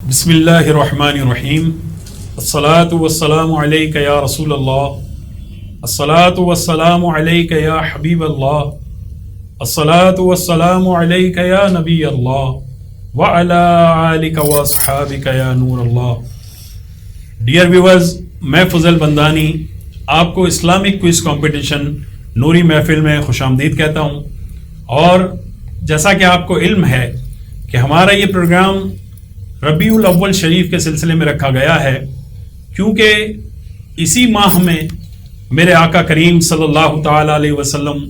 بسم اللہ الرحمن الرحیم الصلاۃ والسلام علیک یا رسول اللہ الصلاۃ والسلام علیک یا حبیب اللہ الصلاۃ والسلام علیک یا نبی اللہ وعلی آلک واصحابک یا نور اللہ. ڈیئر ویورز، میں فضل بندانی آپ کو اسلامک کوئز کمپٹیشن نوری محفل میں خوش آمدید کہتا ہوں. اور جیسا کہ آپ کو علم ہے کہ ہمارا یہ پروگرام ربیع الاول شریف کے سلسلے میں رکھا گیا ہے، کیونکہ اسی ماہ میں میرے آقا کریم صلی اللہ تعالی علیہ وسلم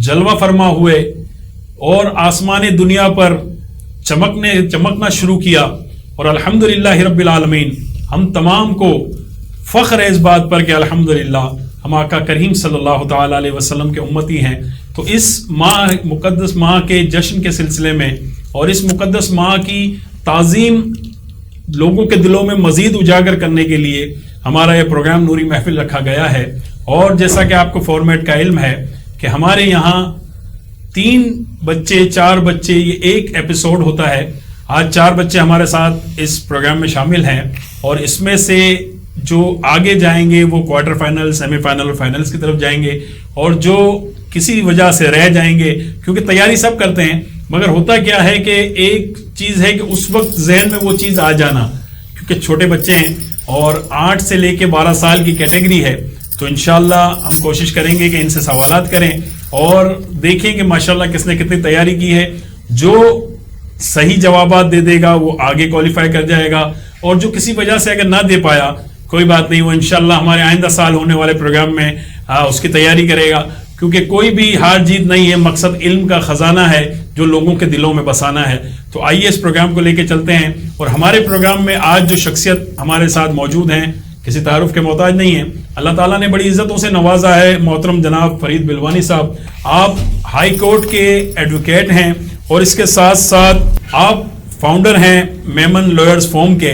جلوہ فرما ہوئے اور آسمان دنیا پر چمکنا شروع کیا. اور الحمدللہ رب العالمین، ہم تمام کو فخر ہے اس بات پر کہ الحمدللہ ہم آقا کریم صلی اللہ تعالی علیہ وسلم کے امتی ہیں. تو اس مقدس ماہ کے جشن کے سلسلے میں اور اس مقدس ماہ کی تعظیم لوگوں کے دلوں میں مزید اجاگر کرنے کے لیے ہمارا یہ پروگرام نوری محفل رکھا گیا ہے. اور جیسا کہ آپ کو فارمیٹ کا علم ہے کہ ہمارے یہاں 3 بچے 4 بچے یہ ایک ایپیسوڈ ہوتا ہے. آج 4 بچے ہمارے ساتھ اس پروگرام میں شامل ہیں، اور اس میں سے جو آگے جائیں گے وہ کوارٹر فائنل، سیمی فائنل اور فائنلز کی طرف جائیں گے، اور جو کسی وجہ سے رہ جائیں گے، کیونکہ تیاری سب کرتے ہیں، مگر ہوتا کیا ہے کہ ایک چیز ہے کہ اس وقت ذہن میں وہ چیز آ جانا، کیونکہ چھوٹے بچے ہیں اور 8 سے لے کے 12 سال کی کیٹیگری ہے. تو انشاءاللہ ہم کوشش کریں گے کہ ان سے سوالات کریں اور دیکھیں کہ ماشاءاللہ کس نے کتنی تیاری کی ہے. جو صحیح جوابات دے دے گا وہ آگے کوالیفائی کر جائے گا، اور جو کسی وجہ سے اگر نہ دے پایا کوئی بات نہیں، وہ انشاءاللہ ہمارے آئندہ سال ہونے والے پروگرام میں اس کی تیاری کرے گا. کیونکہ کوئی بھی ہار جیت نہیں ہے، مقصد علم کا خزانہ ہے جو لوگوں کے دلوں میں بسانا ہے. تو آئیے اس پروگرام کو لے کے چلتے ہیں. اور ہمارے پروگرام میں آج جو شخصیت ہمارے ساتھ موجود ہیں کسی تعارف کے محتاج نہیں ہیں. اللہ تعالیٰ نے بڑی عزتوں سے نوازا ہے. محترم جناب فرید بلوانی صاحب، آپ ہائی کورٹ کے ایڈوکیٹ ہیں، اور اس کے ساتھ ساتھ آپ فاؤنڈر ہیں میمن لوئرز فورم کے،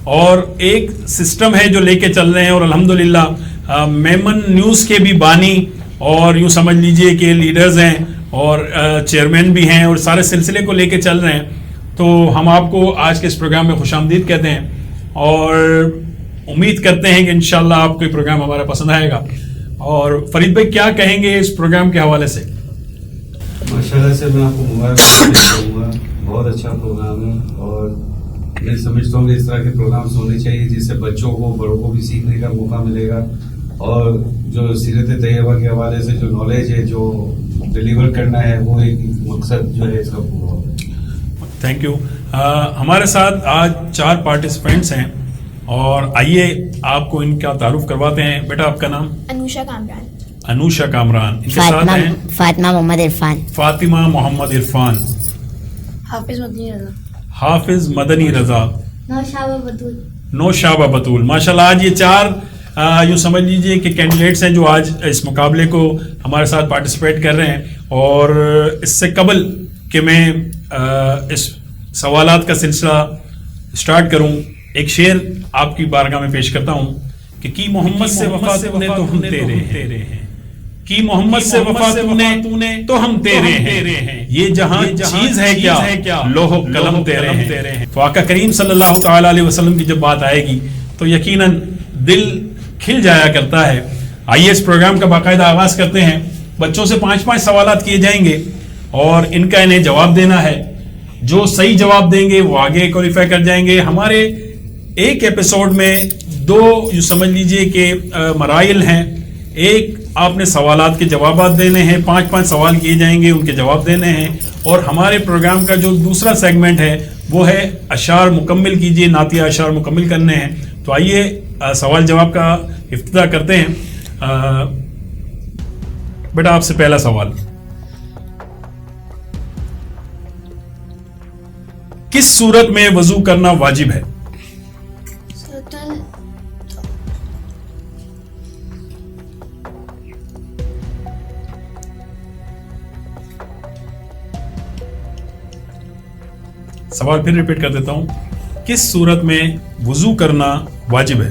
اور ایک سسٹم ہے جو لے کے چل رہے ہیں، اور الحمدللہ میمن نیوز کے بھی بانی اور یوں سمجھ لیجئے کہ لیڈرز ہیں اور چیئرمین بھی ہیں، اور سارے سلسلے کو لے کے چل رہے ہیں. تو ہم آپ کو آج کے اس پروگرام میں خوش آمدید کہتے ہیں، اور امید کرتے ہیں کہ انشاءاللہ آپ کو یہ پروگرام ہمارا پسند آئے گا. اور فرید بھائی کیا کہیں گے اس پروگرام کے حوالے سے؟ ماشاءاللہ سے میں آپ کو مبارک دوں گا. بہت اچھا پروگرام ہے، اور میں سمجھتا ہوں کہ اس طرح کے پروگرامس ہونے چاہیے جس سے بچوں کو بڑوں کو بھی سیکھنے کا موقع ملے گا، اور جو سیرت طیبہ کے حوالے سے جو نالج ہے جو ڈیلیور کرنا ہے وہ ایک مقصد جو ہے اس کا پورا ہو. Thank you. ہمارے ساتھ آج 4 پارٹیسپینٹس ہیں، اور آئیے آپ کو ان کا تعارف کرواتے ہیں. بیٹا آپ کا نام؟ انوشا کامران. انوشا کامران. ان کے ساتھ ہیں فاطمہ محمد عرفان. فاطمہ محمد عرفان. حافظ مدنی رضا. حافظ مدنی رضا. نوشابہ بطول. نوشابہ بطول. ماشاءاللہ آج یہ 4 یوں سمجھ لیجئے کہ کینڈیڈیٹس ہیں جو آج اس مقابلے کو ہمارے ساتھ پارٹیسپیٹ کر رہے ہیں. اور اس سے قبل کہ میں اس سوالات کا سلسلہ سٹارٹ کروں، ایک شعر آپ کی بارگاہ میں پیش کرتا ہوں کہ کی محمد سے وفا تو نے تو ہم تیرے ہیں، کی محمد سے وفا تو نے تو ہم تیرے ہیں، یہ جہاں چیز ہے کیا لوح و قلم تیرے ہیں. تو آقا کریم صلی اللہ تعالی علیہ وسلم کی جب بات آئے گی تو یقیناً دل کھل جایا کرتا ہے. آئیے اس پروگرام کا باقاعدہ آغاز کرتے ہیں. بچوں سے 5 سوالات کیے جائیں گے، اور ان کا انہیں جواب دینا ہے. جو صحیح جواب دیں گے وہ آگے کوالیفائی کر جائیں گے. ہمارے ایک ایپیسوڈ میں 2 یوں سمجھ لیجئے کہ مراحل ہیں. ایک آپ نے سوالات کے جوابات دینے ہیں، 5 سوال کیے جائیں گے، ان کے جواب دینے ہیں. اور ہمارے پروگرام کا جو دوسرا سیگمنٹ ہے وہ ہے اشعار مکمل کیجئے، نعتیہ اشعار مکمل کرنے ہیں. تو آئیے سوال جواب کا افتتاح کرتے ہیں. بیٹا آپ سے پہلا سوال، کس صورت میں وضو کرنا واجب ہے؟ سوال پھر ریپیٹ کر دیتا ہوں، کس صورت میں وضو کرنا واجب ہے؟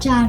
4।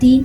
3।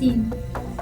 3।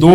2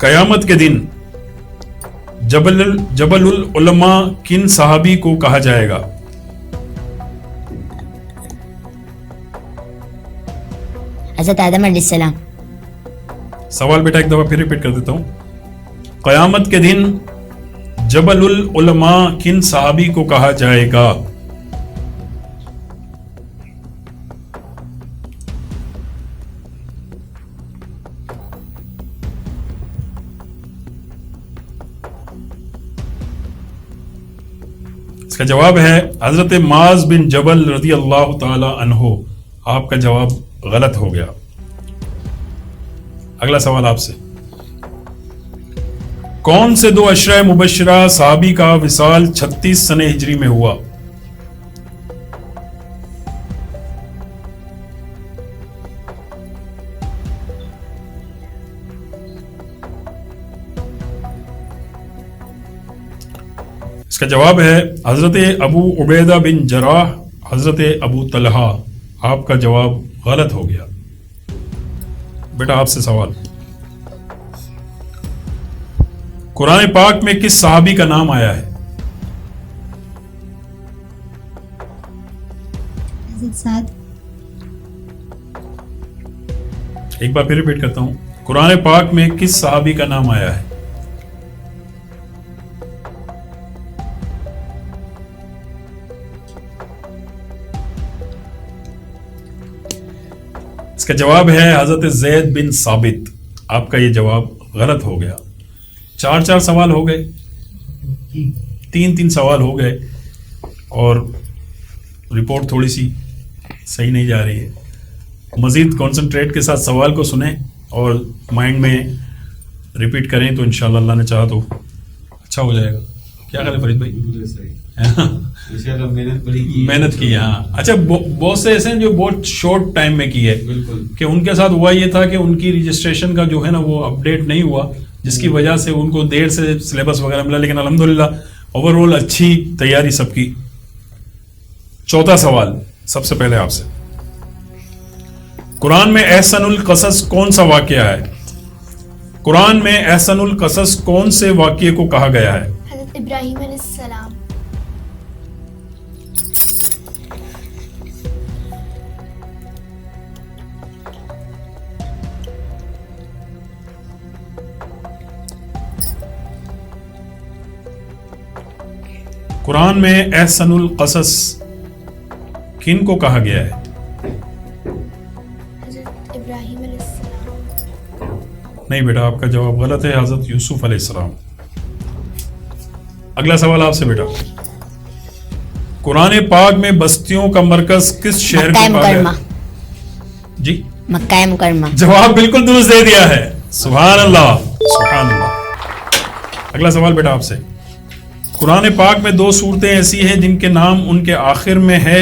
قیامت کے دن جبل العلماء کن صحابی کو کہا جائے گا؟ حضرت آدم علیہ السلام. سوال بیٹا ایک دفعہ پھر ریپیٹ کر دیتا ہوں. قیامت کے دن جبل العلماء کن صحابی کو کہا جائے گا؟ اس کا جواب ہے حضرت معاذ بن جبل رضی اللہ تعالی عنہ. آپ کا جواب غلط ہو گیا. اگلا سوال آپ سے. کون سے دو عشرہ مبشرہ صحابی کا وصال 36 سنہ ہجری میں ہوا؟ اس کا جواب ہے حضرت ابو عبیدہ بن جراح، حضرت ابو طلحہ. آپ کا جواب غلط ہو گیا. بیٹا آپ سے سوال. قرآن پاک میں کس صحابی کا نام آیا ہے؟ حضرت سعد. ایک بار پھر ریپیٹ کرتا ہوں. قرآن پاک میں کس صحابی کا نام آیا ہے؟ اس کا جواب ہے حضرت زید بن ثابت. آپ کا یہ جواب غلط ہو گیا. 4 سوال ہو گئے، 3 سوال ہو گئے، اور رپورٹ تھوڑی سی صحیح نہیں جا رہی ہے. مزید کنسنٹریٹ کے ساتھ سوال کو سنیں اور مائنڈ میں ریپیٹ کریں تو انشاءاللہ اللہ نے چاہا تو اچھا ہو جائے گا. کیا خیال ہے فرید بھائی؟ محنت کی. ہاں اچھا، بہت سے ایسے ہیں جو بہت شارٹ ٹائم میں کی ہے، کہ ان کے ساتھ ہوا یہ تھا کہ ان کی رجسٹریشن کا جو ہے نا وہ اپڈیٹ نہیں ہوا، جس کی وجہ سے ان کو دیر سے سلیبس وغیرہ ملا. لیکن الحمدللہ اوور آل اچھی تیاری سب کی. 4 سوال سب سے پہلے آپ سے. قرآن میں احسن القصص کون سا واقعہ ہے؟ قرآن میں احسن القصص کون سے واقعے کو کہا گیا ہے؟ حضرت ابراہیم علیہ السلام. قرآن میں احسن القصص کن کو کہا گیا ہے؟ حضرت ابراہیم علیہ السلام. نہیں بیٹا، آپ کا جواب غلط ہے. حضرت یوسف علیہ السلام. اگلا سوال آپ سے بیٹا. قرآن پاک میں بستیوں کا مرکز کس شہر کو کہا گیا؟ جی مکہ مکرمہ. جواب بالکل درست دے دیا ہے. سبحان اللہ، سبحان اللہ. اگلا سوال بیٹا آپ سے. قرآن پاک میں 2 سورتیں ایسی ہیں جن کے نام ان کے آخر میں ہے.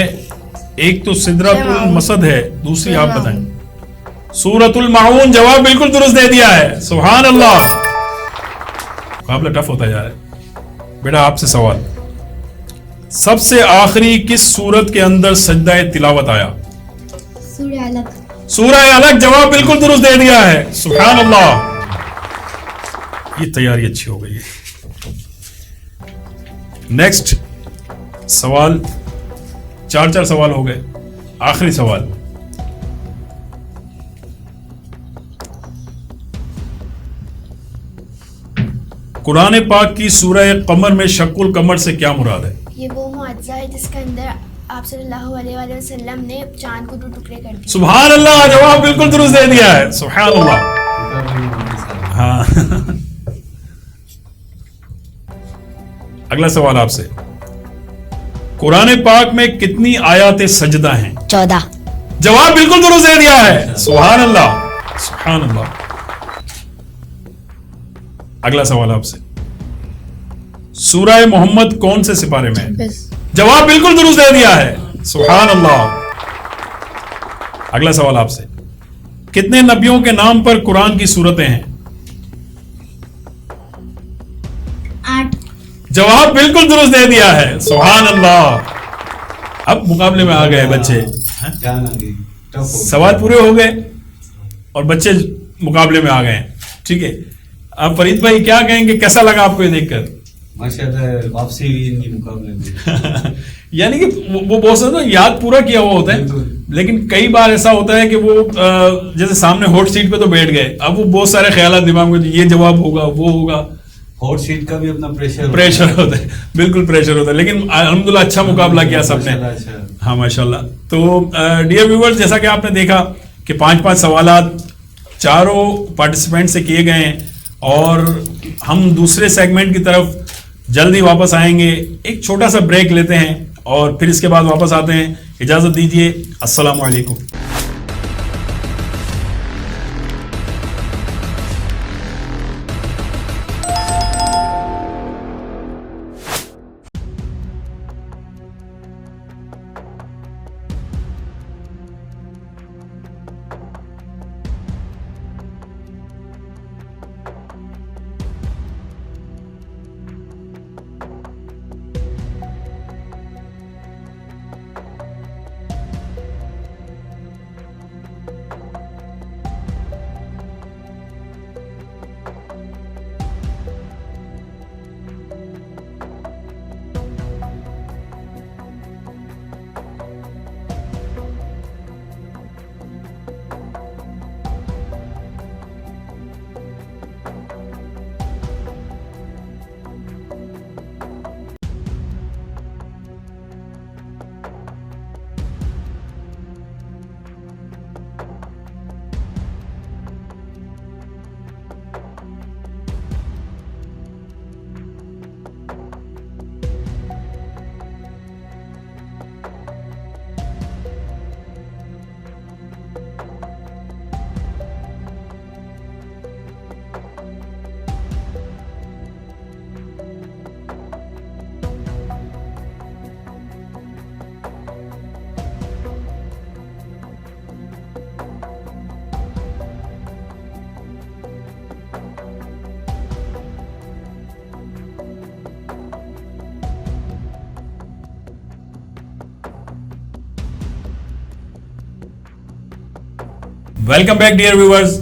ایک تو سدرۃ المسد ہے، دوسری آپ بتائیں. سورۃ المعون. جواب بالکل درست دے دیا ہے. سبحان اللہ. مقابلہ ٹف ہوتا جا رہا ہے. بیٹا آپ سے سوال. سب سے آخری کس سورت کے اندر سجدہ تلاوت آیا؟ سورہ علق. سورہ علق. جواب بالکل درست دے دیا ہے. سبحان اللہ. یہ تیاری اچھی ہو گئی ہے. نیکسٹ سوال. 4 سوال ہو گئے. آخری سوال. قرآن پاک کی سورہ قمر میں شق القمر سے کیا مراد ہے؟ یہ وہ معجزہ ہے جس کے اندر آپ صلی اللہ علیہ وآلہ وسلم نے چاند کو 2 ٹکڑے کر دیے. سبحان اللہ. جواب بالکل درست دے دیا ہے. سبحان اللہ. ہاں. اگلا سوال آپ سے. قرآن پاک میں کتنی آیات سجدہ ہیں؟ 14. جواب بالکل درست دے دیا ہے. سبحان اللہ، سبحان اللہ. اگلا سوال آپ سے. سورہ محمد کون سے سپارے میں ہے؟ جواب بالکل درست دے دیا ہے. سبحان اللہ. اگلا سوال آپ سے. کتنے نبیوں کے نام پر قرآن کی سورتیں ہیں؟ 8. جواب بالکل درست دے دیا ہے. سبحان اللہ. اب مقابلے میں آ گئے بچے. سوال پورے ہو گئے اور بچے مقابلے میں آ گئے. ٹھیک ہے. اب فرید بھائی کیا کہیں گے, کیسا لگا آپ کو یہ دیکھ کر؟ ماشاءاللہ واپسی ہوئی ان کی مقابلے میں. یعنی کہ وہ بہت سارا یاد پورا کیا ہوا ہوتا ہے, لیکن کئی بار ایسا ہوتا ہے کہ وہ جیسے سامنے ہوٹ سیٹ پہ تو بیٹھ گئے, اب وہ بہت سارے خیالات دماغ میں, یہ جواب ہوگا, وہ ہوگا. ہوٹ سیٹ کا بھی اپنا پریشر ہوتا ہے, بالکل پریشر ہوتا ہے, لیکن الحمدللہ اچھا مقابلہ کیا سب نے. ہاں ماشاءاللہ. تو ڈیئر ویورز, جیسا کہ آپ نے دیکھا کہ 5 سوالات چاروں پارٹیسپینٹ سے کیے گئے ہیں, اور ہم دوسرے سیگمنٹ کی طرف جلدی واپس آئیں گے. ایک چھوٹا سا بریک لیتے ہیں اور پھر اس کے بعد واپس آتے ہیں. اجازت دیجیے. السلام علیکم. ویلکم بیک ڈیئر ویورز,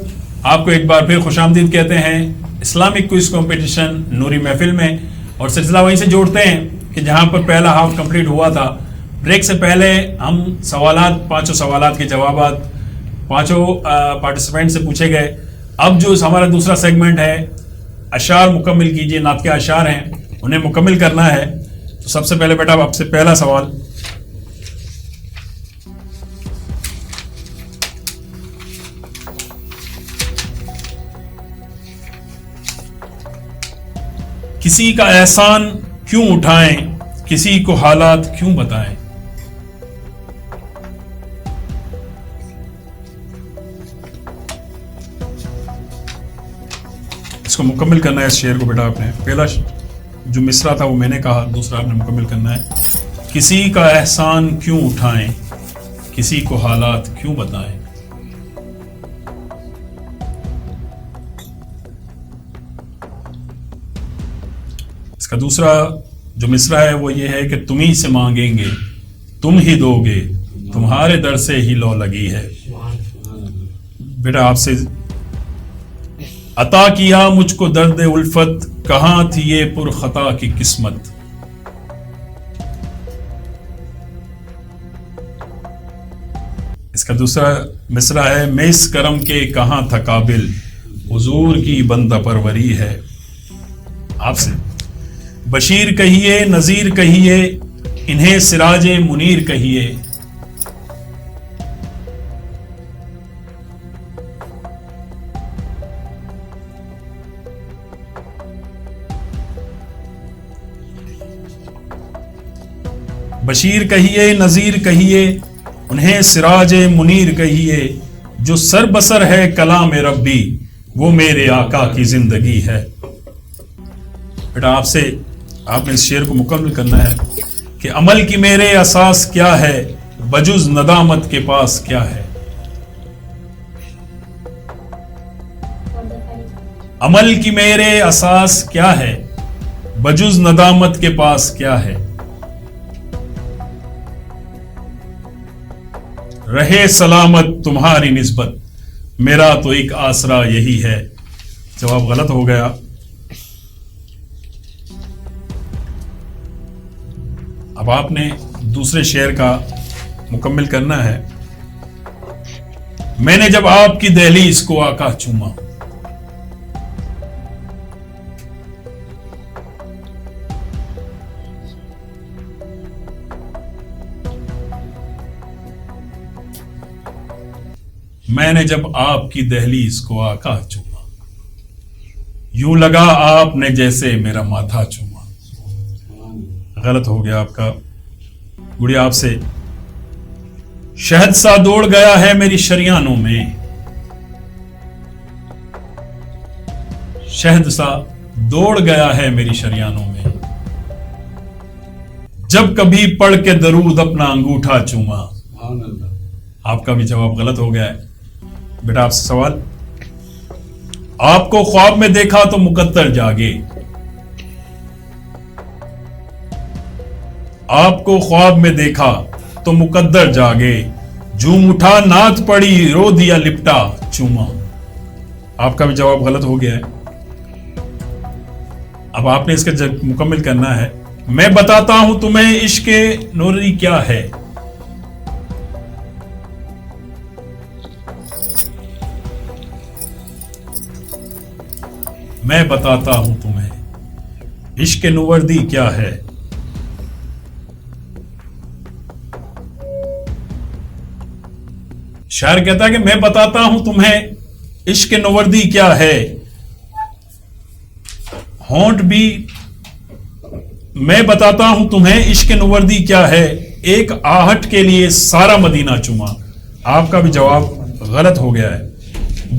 آپ کو ایک بار پھر خوش آمدید کہتے ہیں اسلامک کوئز کمپٹیشن نوری محفل میں, اور سلسلہ وہیں سے جوڑتے ہیں کہ جہاں پر پہلا ہاف کمپلیٹ ہوا تھا. بریک سے پہلے ہم سوالات, 5 سوالات کے جوابات 5 پارٹیسپینٹ سے پوچھے گئے. اب جو ہمارا دوسرا سیگمنٹ ہے, اشعار مکمل کیجئے, نعت کے اشعار ہیں انہیں مکمل کرنا ہے. تو سب سے پہلے بیٹا آپ سے پہلا سوال, کسی کا احسان کیوں اٹھائیں, کسی کو حالات کیوں بتائیں. اس کو مکمل کرنا ہے, اس شعر کو بیٹا آپ نے. پہلا جو مصرع تھا وہ میں نے کہا, دوسرا آپ نے مکمل کرنا ہے. کسی کا احسان کیوں اٹھائیں, کسی کو حالات کیوں بتائیں. اس کا دوسرا جو مصرع ہے وہ یہ ہے کہ تم ہی سے مانگیں گے, تم ہی دو گے, تمہارے در سے ہی لو لگی ہے. بیٹا آپ سے, عطا کیا مجھ کو درد الفت, کہاں تھی یہ پر خطا کی قسمت. اس کا دوسرا مصرع ہے, میں اس کرم کے کہاں تھا قابل, حضور کی بندہ پروری ہے. آپ سے, بشیر کہیے نذیر کہیے, انہیں سراج منیر کہیے. بشیر کہیے نذیر کہیے, انہیں سراج منیر کہیے. جو سر بسر ہے کلام ربی, وہ میرے آقا کی زندگی ہے. بیٹا آپ سے, آپ نے اس شعر کو مکمل کرنا ہے کہ عمل کی میرے اساس کیا ہے, بجز ندامت کے پاس کیا ہے. عمل کی میرے اساس کیا ہے, بجز ندامت کے پاس کیا ہے. رہے سلامت تمہاری نسبت, میرا تو ایک آسرا یہی ہے. جواب غلط ہو گیا. اب آپ نے دوسرے شعر کا مکمل کرنا ہے. میں نے جب آپ کی دہلیز کو آقا چوما, میں نے جب آپ کی دہلیز کو آقا چوما, یوں لگا آپ نے جیسے میرا ماتھا چوما. غلط ہو گیا آپ کا. گڑیا آپ سے, شہد سا دوڑ گیا ہے میری شریانوں میں, شہد سا دوڑ گیا ہے میری شریانوں میں, جب کبھی پڑھ کے درود اپنا انگوٹھا چوما. آپ کا بھی جواب غلط ہو گیا ہے. بیٹا آپ سے سوال, آپ کو خواب میں دیکھا تو مقدر جاگے, آپ کو خواب میں دیکھا تو مقدر جاگے, جھوم اٹھا نعت پڑی رو دیا لپٹا چوما. آپ کا بھی جواب غلط ہو گیا ہے. اب آپ نے اس کا مکمل کرنا ہے. میں بتاتا ہوں تمہیں عشق نوری کیا ہے, میں بتاتا ہوں تمہیں عشق نوردی کیا ہے. شاعر کہتا ہے کہ میں بتاتا ہوں تمہیں عشق نوردی کیا ہے, ہونٹ بھی میں بتاتا ہوں تمہیں عشق نوردی کیا ہے, ایک آہٹ کے لیے سارا مدینہ چوما. آپ کا بھی جواب غلط ہو گیا ہے.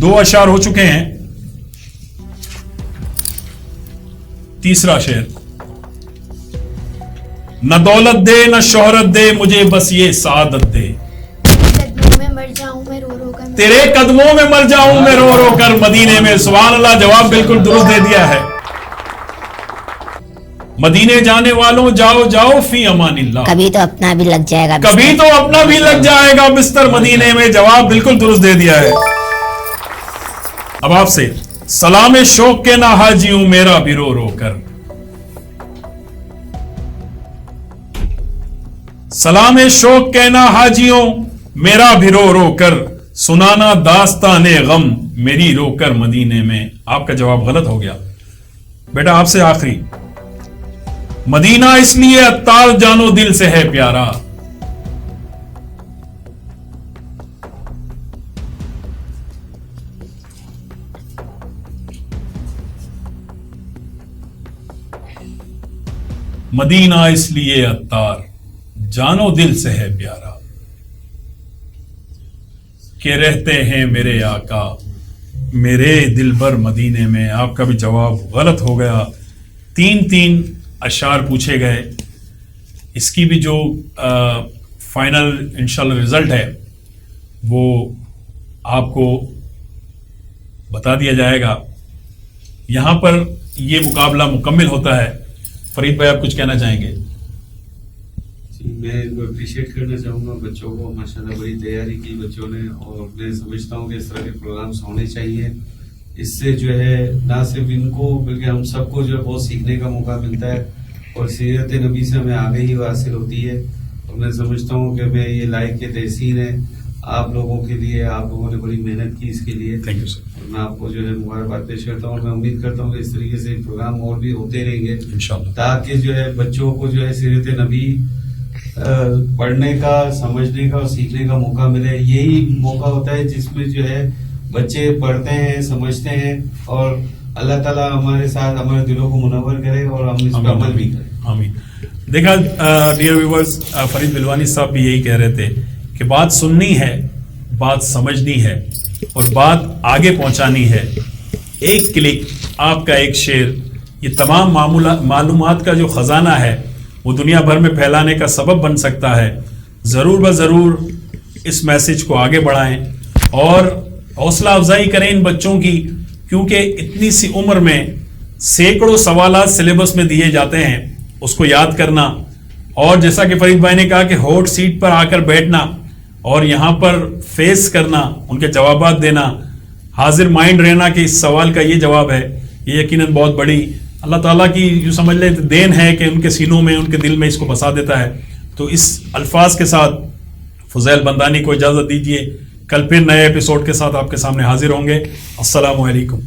2 اشعار ہو چکے ہیں. تیسرا شعر, نہ دولت دے نہ شہرت دے مجھے بس یہ سعادت دے, تیرے قدموں میں مر جاؤں میں رو رو کر مدینے میں. سبحان اللہ, جواب بالکل درست دے دیا ہے. مدینے جانے والوں جاؤ جاؤ فی امان اللہ, کبھی تو اپنا بھی لگ جائے گا, کبھی تو اپنا بھی لگ جائے گا بستر مدینے میں. جواب بالکل درست دے دیا ہے. اب آپ سے, سلام شوق کے نہ حاجیوں میرا بھی رو رو کر, سلام شوق کے نہ حاجیوں میرا بھی رو رو کر, سنانا داستان غم میری رو کر مدینے میں. آپ کا جواب غلط ہو گیا. بیٹا آپ سے آخری, مدینہ اس لیے عطار جانو دل سے ہے پیارا, مدینہ اس لیے عطار جانو دل سے ہے پیارا, کہ رہتے ہیں میرے آقا میرے دل بر مدینے میں. آپ کا بھی جواب غلط ہو گیا. 3 اشعار پوچھے گئے. اس کی بھی جو فائنل انشاءاللہ رزلٹ ہے وہ آپ کو بتا دیا جائے گا. یہاں پر یہ مقابلہ مکمل ہوتا ہے. فرید بھائی آپ کچھ کہنا چاہیں گے؟ میں ان کو اپریشیٹ کرنا چاہوں گا, بچوں کو ماشاءاللہ بڑی تیاری کی بچوں نے, اور میں سمجھتا ہوں کہ اس طرح کے پروگرامس ہونے چاہیے. اس سے جو ہے نہ صرف ان کو بلکہ ہم سب کو جو ہے بہت سیکھنے کا موقع ملتا ہے, اور سیرت نبی سے ہمیں آگے ہی حاصل ہوتی ہے. اور میں سمجھتا ہوں کہ میں یہ لائق کے تحسین ہے آپ لوگوں کے لیے. آپ لوگوں نے بڑی محنت کی اس کے لیے. Thank you sir. میں آپ کو جو ہے مبارکباد پیش کرتا ہوں. میں امید کرتا ہوں کہ اس طریقے سے پروگرام اور بھی ہوتے رہیں گے انشاءاللہ, تاکہ جو ہے بچوں کو جو ہے سیرت نبی پڑھنے کا, سمجھنے کا اور سیکھنے کا موقع ملے. یہی موقع ہوتا ہے جس میں جو ہے بچے پڑھتے ہیں, سمجھتے ہیں, اور اللہ تعالیٰ ہمارے ساتھ ہمارے دلوں کو منور کرے اور ہم اس پر عمل بھی کریں. آمین. دیکھا ڈیئر ویورز, فرید بلوانی صاحب بھی یہی کہہ رہے تھے کہ بات سننی ہے, بات سمجھنی ہے, اور بات آگے پہنچانی ہے. ایک کلک, آپ کا ایک شعر, یہ تمام معلومات کا جو خزانہ ہے وہ دنیا بھر میں پھیلانے کا سبب بن سکتا ہے. ضرور بضرور اس میسج کو آگے بڑھائیں اور حوصلہ افزائی کریں ان بچوں کی, کیونکہ اتنی سی عمر میں سینکڑوں سوالات سلیبس میں دیے جاتے ہیں. اس کو یاد کرنا, اور جیسا کہ فرید بھائی نے کہا کہ ہاٹ سیٹ پر آ کر بیٹھنا اور یہاں پر فیس کرنا, ان کے جوابات دینا, حاضر مائنڈ رہنا کہ اس سوال کا یہ جواب ہے، یہ یقیناً بہت بڑی اللہ تعالیٰ کی یوں سمجھ لیں دین ہے کہ ان کے سینوں میں، ان کے دل میں اس کو بسا دیتا ہے. تو اس الفاظ کے ساتھ فضیل بندانی کو اجازت دیجیے، کل پھر نئے ایپیسوڈ کے ساتھ آپ کے سامنے حاضر ہوں گے. السلام علیکم.